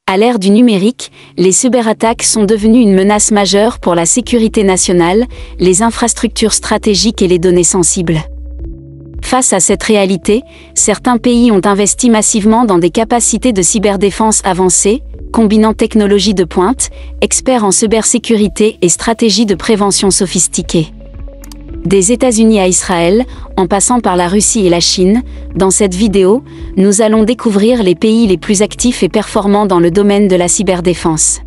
À l'ère du numérique, les cyberattaques sont devenues une menace majeure pour la sécurité nationale, les infrastructures stratégiques et les données sensibles. Face à cette réalité, certains pays ont investi massivement dans des capacités de cyberdéfense avancées, combinant technologies de pointe, experts en cybersécurité et stratégies de prévention sophistiquées. Des États-Unis à Israël, en passant par la Russie et la Chine, dans cette vidéo, nous allons découvrir les pays les plus actifs et performants dans le domaine de la cyberdéfense.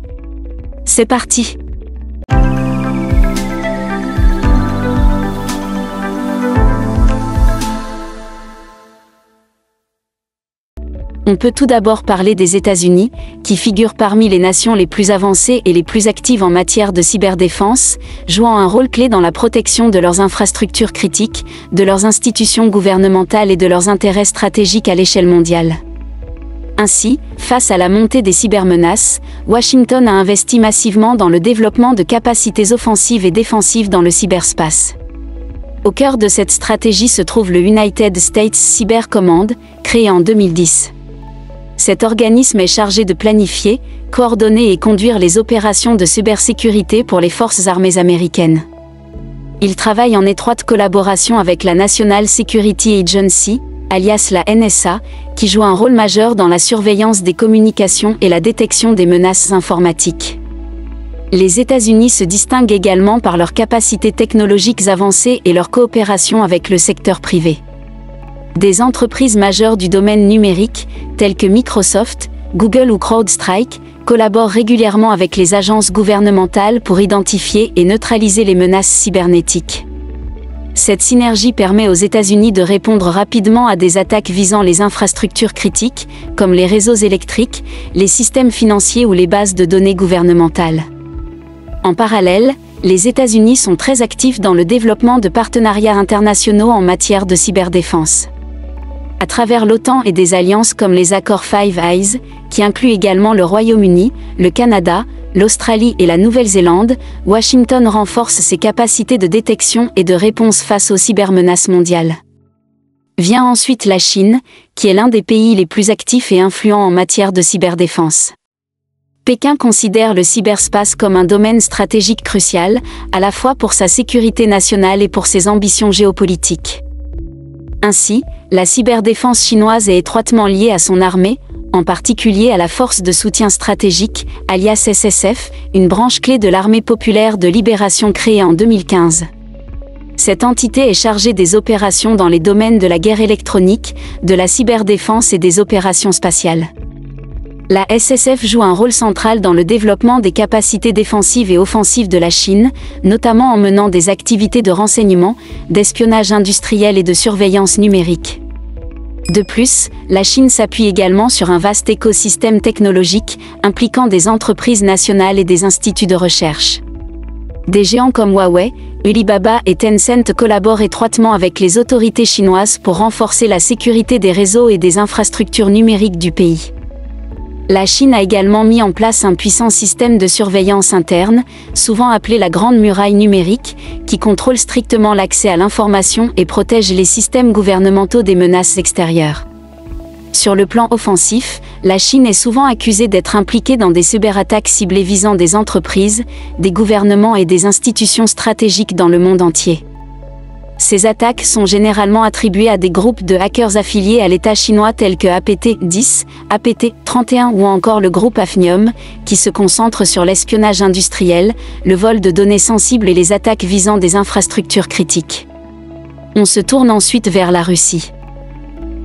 C'est parti! On peut tout d'abord parler des États-Unis, qui figurent parmi les nations les plus avancées et les plus actives en matière de cyberdéfense, jouant un rôle clé dans la protection de leurs infrastructures critiques, de leurs institutions gouvernementales et de leurs intérêts stratégiques à l'échelle mondiale. Ainsi, face à la montée des cybermenaces, Washington a investi massivement dans le développement de capacités offensives et défensives dans le cyberspace. Au cœur de cette stratégie se trouve le United States Cyber Command, créé en 2010. Cet organisme est chargé de planifier, coordonner et conduire les opérations de cybersécurité pour les forces armées américaines. Il travaille en étroite collaboration avec la National Security Agency, alias la NSA, qui joue un rôle majeur dans la surveillance des communications et la détection des menaces informatiques. Les États-Unis se distinguent également par leurs capacités technologiques avancées et leur coopération avec le secteur privé. Des entreprises majeures du domaine numérique, telles que Microsoft, Google ou CrowdStrike, collaborent régulièrement avec les agences gouvernementales pour identifier et neutraliser les menaces cybernétiques. Cette synergie permet aux États-Unis de répondre rapidement à des attaques visant les infrastructures critiques, comme les réseaux électriques, les systèmes financiers ou les bases de données gouvernementales. En parallèle, les États-Unis sont très actifs dans le développement de partenariats internationaux en matière de cyberdéfense. À travers l'OTAN et des alliances comme les accords Five Eyes, qui incluent également le Royaume-Uni, le Canada, l'Australie et la Nouvelle-Zélande, Washington renforce ses capacités de détection et de réponse face aux cybermenaces mondiales. Vient ensuite la Chine, qui est l'un des pays les plus actifs et influents en matière de cyberdéfense. Pékin considère le cyberspace comme un domaine stratégique crucial, à la fois pour sa sécurité nationale et pour ses ambitions géopolitiques. Ainsi, la cyberdéfense chinoise est étroitement liée à son armée, en particulier à la Force de soutien stratégique, alias SSF, une branche clé de l'Armée populaire de libération créée en 2015. Cette entité est chargée des opérations dans les domaines de la guerre électronique, de la cyberdéfense et des opérations spatiales. La SSF joue un rôle central dans le développement des capacités défensives et offensives de la Chine, notamment en menant des activités de renseignement, d'espionnage industriel et de surveillance numérique. De plus, la Chine s'appuie également sur un vaste écosystème technologique, impliquant des entreprises nationales et des instituts de recherche. Des géants comme Huawei, Alibaba et Tencent collaborent étroitement avec les autorités chinoises pour renforcer la sécurité des réseaux et des infrastructures numériques du pays. La Chine a également mis en place un puissant système de surveillance interne, souvent appelé la Grande Muraille numérique, qui contrôle strictement l'accès à l'information et protège les systèmes gouvernementaux des menaces extérieures. Sur le plan offensif, la Chine est souvent accusée d'être impliquée dans des cyberattaques ciblées visant des entreprises, des gouvernements et des institutions stratégiques dans le monde entier. Ces attaques sont généralement attribuées à des groupes de hackers affiliés à l'État chinois tels que APT-10, APT-31 ou encore le groupe Hafnium, qui se concentre sur l'espionnage industriel, le vol de données sensibles et les attaques visant des infrastructures critiques. On se tourne ensuite vers la Russie.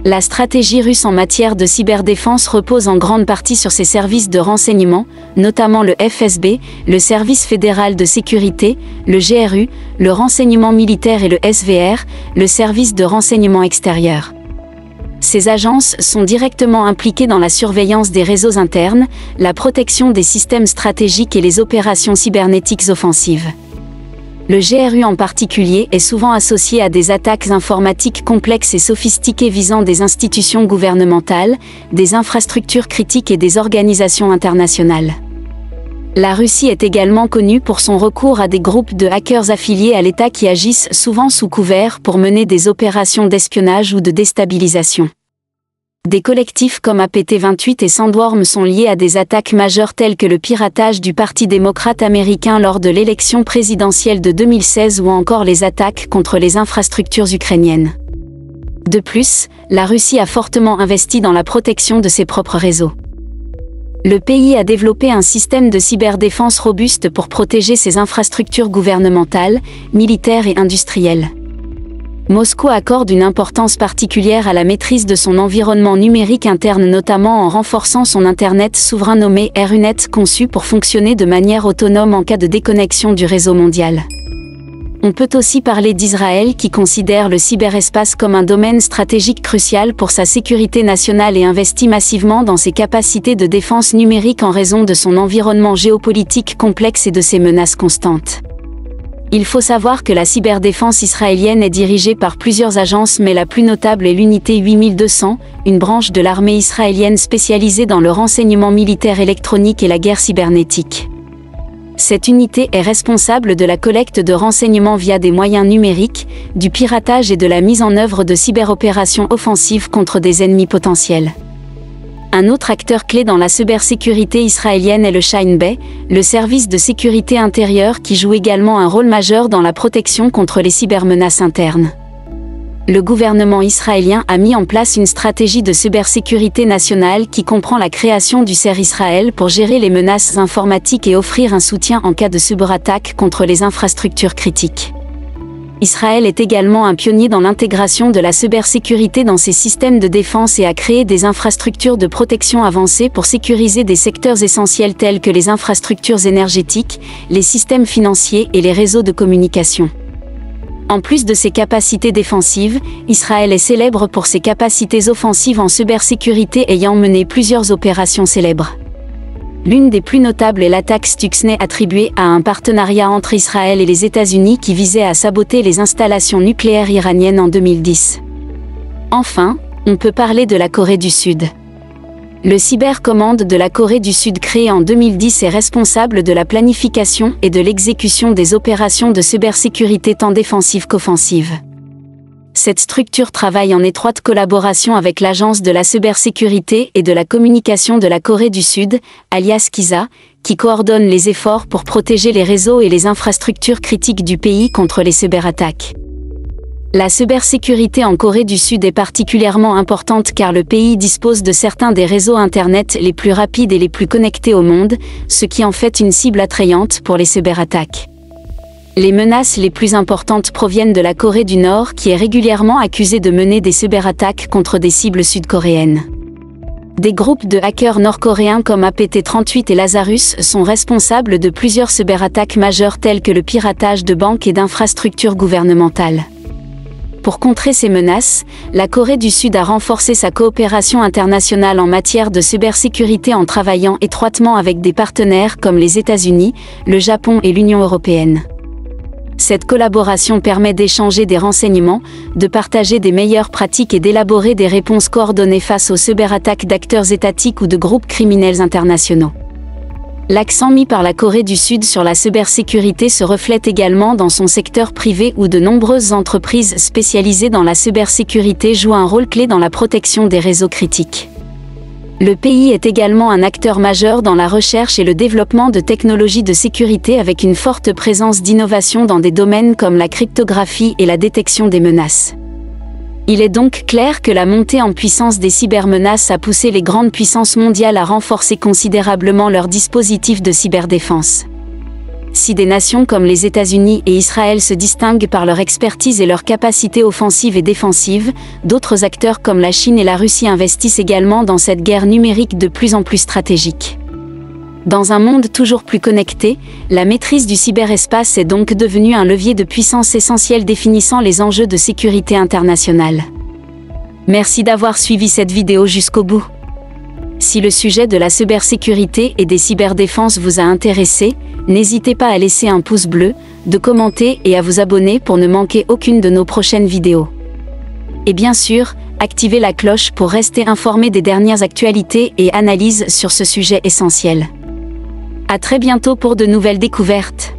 La stratégie russe en matière de cyberdéfense repose en grande partie sur ses services de renseignement, notamment le FSB, le Service fédéral de sécurité, le GRU, le renseignement militaire et le SVR, le Service de renseignement extérieur. Ces agences sont directement impliquées dans la surveillance des réseaux internes, la protection des systèmes stratégiques et les opérations cybernétiques offensives. Le GRU en particulier est souvent associé à des attaques informatiques complexes et sophistiquées visant des institutions gouvernementales, des infrastructures critiques et des organisations internationales. La Russie est également connue pour son recours à des groupes de hackers affiliés à l'État qui agissent souvent sous couvert pour mener des opérations d'espionnage ou de déstabilisation. Des collectifs comme APT28 et Sandworm sont liés à des attaques majeures telles que le piratage du Parti démocrate américain lors de l'élection présidentielle de 2016 ou encore les attaques contre les infrastructures ukrainiennes. De plus, la Russie a fortement investi dans la protection de ses propres réseaux. Le pays a développé un système de cyberdéfense robuste pour protéger ses infrastructures gouvernementales, militaires et industrielles. Moscou accorde une importance particulière à la maîtrise de son environnement numérique interne, notamment en renforçant son Internet souverain nommé RUNET, conçu pour fonctionner de manière autonome en cas de déconnexion du réseau mondial. On peut aussi parler d'Israël qui considère le cyberespace comme un domaine stratégique crucial pour sa sécurité nationale et investit massivement dans ses capacités de défense numérique en raison de son environnement géopolitique complexe et de ses menaces constantes. Il faut savoir que la cyberdéfense israélienne est dirigée par plusieurs agences, mais la plus notable est l'unité 8200, une branche de l'armée israélienne spécialisée dans le renseignement militaire électronique et la guerre cybernétique. Cette unité est responsable de la collecte de renseignements via des moyens numériques, du piratage et de la mise en œuvre de cyberopérations offensives contre des ennemis potentiels. Un autre acteur clé dans la cybersécurité israélienne est le Shin Bet, le service de sécurité intérieure qui joue également un rôle majeur dans la protection contre les cybermenaces internes. Le gouvernement israélien a mis en place une stratégie de cybersécurité nationale qui comprend la création du CER Israël pour gérer les menaces informatiques et offrir un soutien en cas de cyberattaque contre les infrastructures critiques. Israël est également un pionnier dans l'intégration de la cybersécurité dans ses systèmes de défense et a créé des infrastructures de protection avancées pour sécuriser des secteurs essentiels tels que les infrastructures énergétiques, les systèmes financiers et les réseaux de communication. En plus de ses capacités défensives, Israël est célèbre pour ses capacités offensives en cybersécurité ayant mené plusieurs opérations célèbres. L'une des plus notables est l'attaque Stuxnet attribuée à un partenariat entre Israël et les États-Unis qui visait à saboter les installations nucléaires iraniennes en 2010. Enfin, on peut parler de la Corée du Sud. Le Cybercommand de la Corée du Sud créé en 2010 est responsable de la planification et de l'exécution des opérations de cybersécurité tant défensives qu'offensives. Cette structure travaille en étroite collaboration avec l'Agence de la cybersécurité et de la communication de la Corée du Sud, alias KISA, qui coordonne les efforts pour protéger les réseaux et les infrastructures critiques du pays contre les cyberattaques. La cybersécurité en Corée du Sud est particulièrement importante car le pays dispose de certains des réseaux Internet les plus rapides et les plus connectés au monde, ce qui en fait une cible attrayante pour les cyberattaques. Les menaces les plus importantes proviennent de la Corée du Nord qui est régulièrement accusée de mener des cyberattaques contre des cibles sud-coréennes. Des groupes de hackers nord-coréens comme APT38 et Lazarus sont responsables de plusieurs cyberattaques majeures telles que le piratage de banques et d'infrastructures gouvernementales. Pour contrer ces menaces, la Corée du Sud a renforcé sa coopération internationale en matière de cybersécurité en travaillant étroitement avec des partenaires comme les États-Unis, le Japon et l'Union européenne. Cette collaboration permet d'échanger des renseignements, de partager des meilleures pratiques et d'élaborer des réponses coordonnées face aux cyberattaques d'acteurs étatiques ou de groupes criminels internationaux. L'accent mis par la Corée du Sud sur la cybersécurité se reflète également dans son secteur privé où de nombreuses entreprises spécialisées dans la cybersécurité jouent un rôle clé dans la protection des réseaux critiques. Le pays est également un acteur majeur dans la recherche et le développement de technologies de sécurité avec une forte présence d'innovation dans des domaines comme la cryptographie et la détection des menaces. Il est donc clair que la montée en puissance des cybermenaces a poussé les grandes puissances mondiales à renforcer considérablement leurs dispositifs de cyberdéfense. Si des nations comme les États-Unis et Israël se distinguent par leur expertise et leurs capacités offensives et défensives, d'autres acteurs comme la Chine et la Russie investissent également dans cette guerre numérique de plus en plus stratégique. Dans un monde toujours plus connecté, la maîtrise du cyberespace est donc devenue un levier de puissance essentiel définissant les enjeux de sécurité internationale. Merci d'avoir suivi cette vidéo jusqu'au bout. Si le sujet de la cybersécurité et des cyberdéfenses vous a intéressé, n'hésitez pas à laisser un pouce bleu, de commenter et à vous abonner pour ne manquer aucune de nos prochaines vidéos. Et bien sûr, activez la cloche pour rester informé des dernières actualités et analyses sur ce sujet essentiel. À très bientôt pour de nouvelles découvertes.